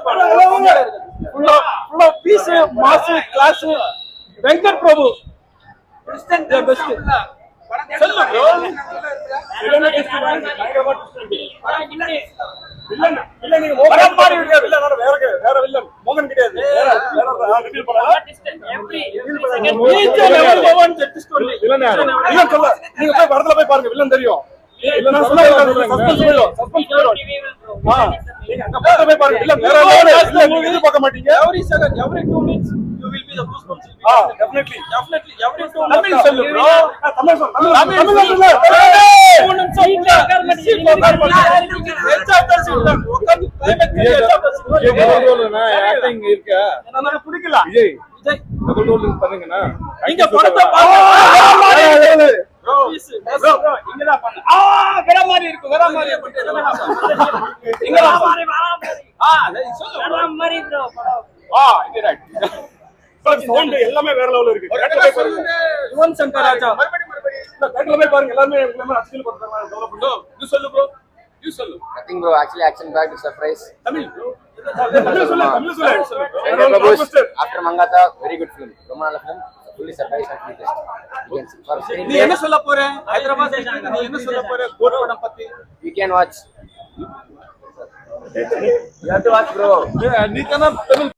full of peace, mass, class. Venkat Prabhu, the best. சொல்லு bro. Villain இல்ல நீங்க மோகன் மாதிரி இருக்க வில்லன் வேற வில்லன் மோகன் கிடையாது. வேற ரிவீல் பண்ணலாம். வில்லன் யாரு? வில்லன் சொல்ல நீங்க போய் படத்துல போய் பாருங்க வில்லன் தெரியும். இல்லனா சொல்ல சஸ்பென்ஸ் போயிடும். நீங்க அங்க படத்துல போய் பாருங்க வில்லன் வேற நீங்க எதிர்பார்க்க மாட்டீங்க. every 2 minutes you will be the goosebumps. definitely every 2 minutes சொல்லு bro. தமிழ் சொல்லு. பிடிக்கல விஜய் டபுள் ரோல் பண்ணுங்கண்ணா. இங்க படத்தை பாருங்க. இங்கதான் பண்ணு. வேற மாதிரி இருக்கு. வேற மாதிரி இங்கதான் மாதிரி வேற மாதிரி ப்ரோ படம். இது ரைட். சவுண்ட் எல்லாமே வேற லெவல்ல இருக்கு. யுவன் சங்கர் ராஜா மறுபடியும் போய் பாருங்க. எல்லாமே அச்சில் பண்றாங்க. டெவலப் பண்ணு. இது சொல்லு ப்ரோ. You சொல்லு. Nothing bro, actually action packed surprise. Tamil bro. Tamil சொல்லு. After Mangata, very good film. ரொம்ப நல்ல film. Fully surprised and fully tested. நீ என்ன சொல்ல போற? ஹைதராபாத் நீ என்ன சொல்ல போற? கோட் படம் பத்தி. You can watch. You have to watch bro. நீ தான தமிழ்